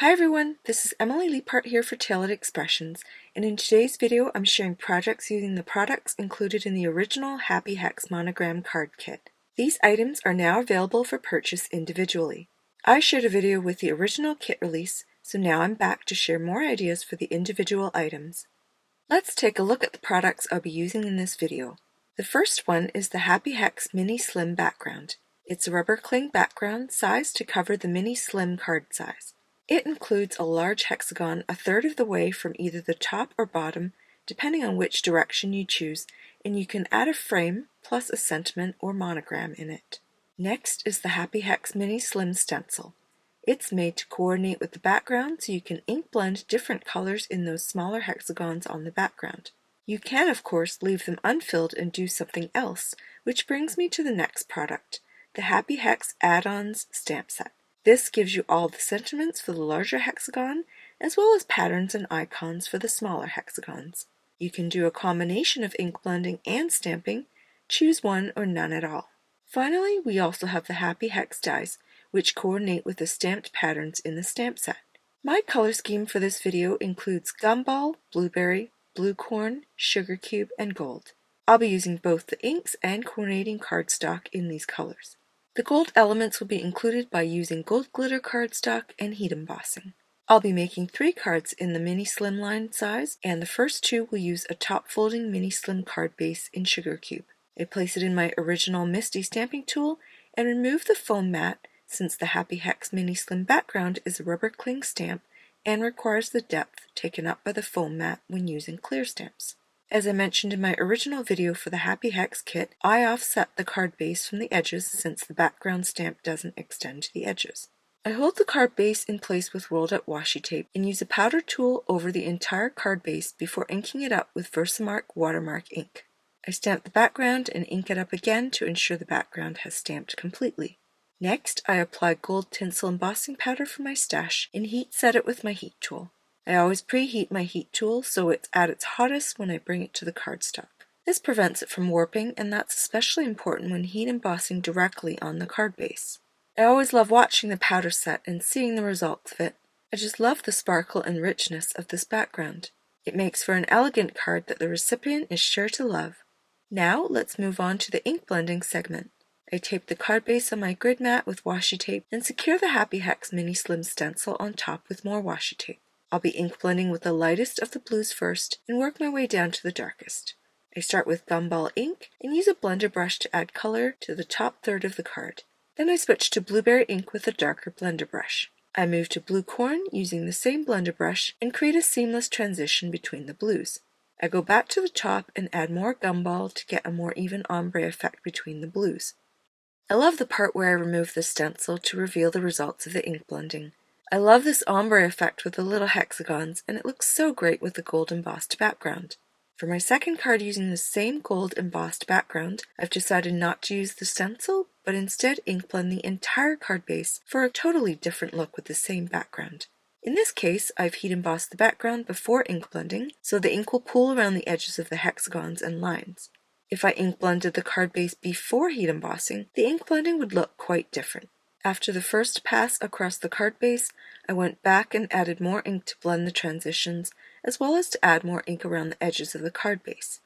Hi everyone, this is Emily Leiphart here for Tailored Expressions, and in today's video I'm sharing projects using the products included in the original Happy Hex Monogram card kit. These items are now available for purchase individually. I shared a video with the original kit release, so now I'm back to share more ideas for the individual items. Let's take a look at the products I'll be using in this video. The first one is the Happy Hex Mini Slim background. It's a rubber cling background sized to cover the mini slim card size. It includes a large hexagon a third of the way from either the top or bottom, depending on which direction you choose, and you can add a frame plus a sentiment or monogram in it. Next is the Happy Hex Mini Slim Stencil. It's made to coordinate with the background so you can ink blend different colors in those smaller hexagons on the background. You can, of course, leave them unfilled and do something else, which brings me to the next product, the Happy Hex Add-Ons stamp set. This gives you all the sentiments for the larger hexagon, as well as patterns and icons for the smaller hexagons. You can do a combination of ink blending and stamping, choose one or none at all. Finally, we also have the Happy Hex dies, which coordinate with the stamped patterns in the stamp set. My color scheme for this video includes Gumball, Blueberry, Blue Corn, Sugar Cube, and Gold. I'll be using both the inks and coordinating cardstock in these colors. The gold elements will be included by using gold glitter cardstock and heat embossing. I'll be making 3 cards in the mini slimline size, and the first 2 will use a top folding mini slim card base in Sugar Cube. I place it in my original Misty stamping tool and remove the foam mat since the Happy Hex Mini Slim background is a rubber cling stamp and requires the depth taken up by the foam mat when using clear stamps. As I mentioned in my original video for the Happy Hex kit, I offset the card base from the edges since the background stamp doesn't extend to the edges. I hold the card base in place with rolled up washi tape and use a powder tool over the entire card base before inking it up with VersaMark Watermark ink. I stamp the background and ink it up again to ensure the background has stamped completely. Next, I apply gold tinsel embossing powder for my stash and heat set it with my heat tool. I always preheat my heat tool so it's at its hottest when I bring it to the cardstock. This prevents it from warping, and that's especially important when heat embossing directly on the card base. I always love watching the powder set and seeing the results of it. I just love the sparkle and richness of this background. It makes for an elegant card that the recipient is sure to love. Now let's move on to the ink blending segment. I tape the card base on my grid mat with washi tape and secure the Happy Hex Mini Slim stencil on top with more washi tape. I'll be ink blending with the lightest of the blues first and work my way down to the darkest. I start with Gumball ink and use a blender brush to add color to the top third of the card. Then I switch to Blueberry ink with a darker blender brush. I move to Blue Corn using the same blender brush and create a seamless transition between the blues. I go back to the top and add more Gumball to get a more even ombre effect between the blues. I love the part where I remove the stencil to reveal the results of the ink blending. I love this ombre effect with the little hexagons, and it looks so great with the gold embossed background. For my second card using the same gold embossed background, I've decided not to use the stencil, but instead ink blend the entire card base for a totally different look with the same background. In this case, I've heat embossed the background before ink blending, so the ink will pool around the edges of the hexagons and lines. If I ink blended the card base before heat embossing, the ink blending would look quite different. After the first pass across the card base, I went back and added more ink to blend the transitions, as well as to add more ink around the edges of the card base.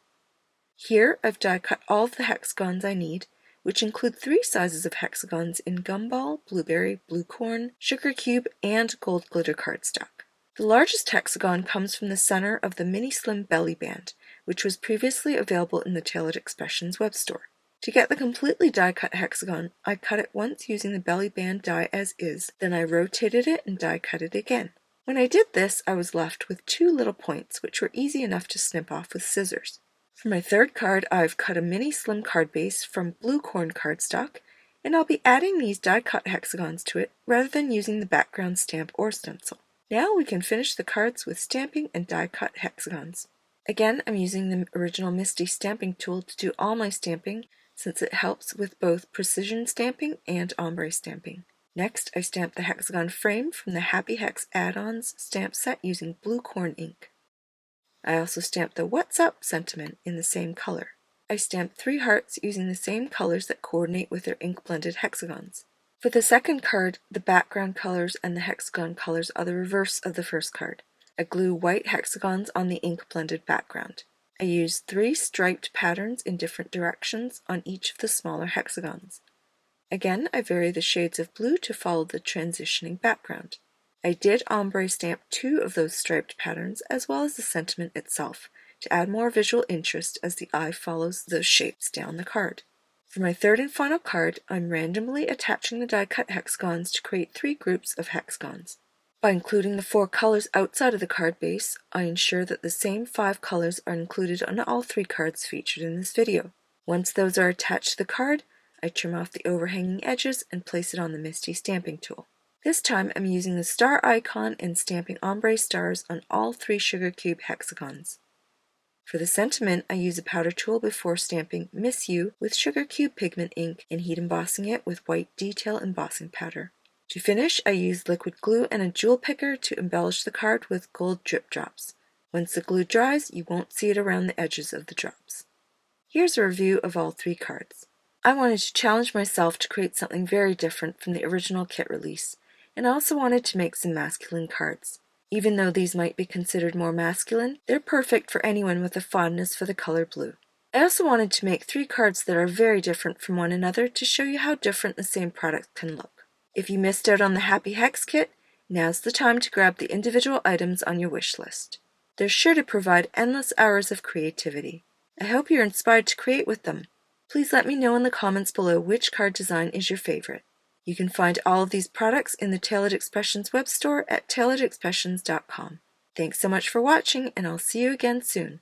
Here, I've die cut all of the hexagons I need, which include 3 sizes of hexagons in Gumball, Blueberry, Blue Corn, Sugar Cube, and Gold Glitter Cardstock. The largest hexagon comes from the center of the Mini Slim belly band, which was previously available in the Tailored Expressions web store. To get the completely die-cut hexagon, I cut it once using the belly band die as is, then I rotated it and die cut it again. When I did this, I was left with 2 little points, which were easy enough to snip off with scissors. For my third card, I've cut a mini slim card base from Blue Corn cardstock, and I'll be adding these die-cut hexagons to it rather than using the background stamp or stencil. Now we can finish the cards with stamping and die-cut hexagons. Again, I'm using the original Misty stamping tool to do all my stamping, since it helps with both precision stamping and ombre stamping. Next, I stamp the hexagon frame from the Happy Hex Add-Ons stamp set using Blue Corn ink. I also stamp the What's Up sentiment in the same color. I stamp 3 hearts using the same colors that coordinate with their ink blended hexagons. For the second card, the background colors and the hexagon colors are the reverse of the first card. I glue white hexagons on the ink-blended background. I use 3 striped patterns in different directions on each of the smaller hexagons. Again, I vary the shades of blue to follow the transitioning background. I did ombre stamp 2 of those striped patterns as well as the sentiment itself to add more visual interest as the eye follows those shapes down the card. For my third and final card, I'm randomly attaching the die-cut hexagons to create 3 groups of hexagons. By including the 4 colors outside of the card base, I ensure that the same 5 colors are included on all 3 cards featured in this video. Once those are attached to the card, I trim off the overhanging edges and place it on the Misty stamping tool. This time I'm using the star icon and stamping ombre stars on all 3 sugar cube hexagons. For the sentiment, I use a powder tool before stamping Miss You with sugar cube pigment ink and heat embossing it with white detail embossing powder. To finish, I use liquid glue and a jewel picker to embellish the card with gold drip drops. Once the glue dries, you won't see it around the edges of the drops. Here's a review of all 3 cards. I wanted to challenge myself to create something very different from the original kit release, and I also wanted to make some masculine cards. Even though these might be considered more masculine, they're perfect for anyone with a fondness for the color blue. I also wanted to make 3 cards that are very different from one another to show you how different the same product can look. If you missed out on the Happy Hex kit, now's the time to grab the individual items on your wish list. They're sure to provide endless hours of creativity. I hope you're inspired to create with them. Please let me know in the comments below which card design is your favorite. You can find all of these products in the Tailored Expressions web store at tailoredexpressions.com. Thanks so much for watching, and I'll see you again soon.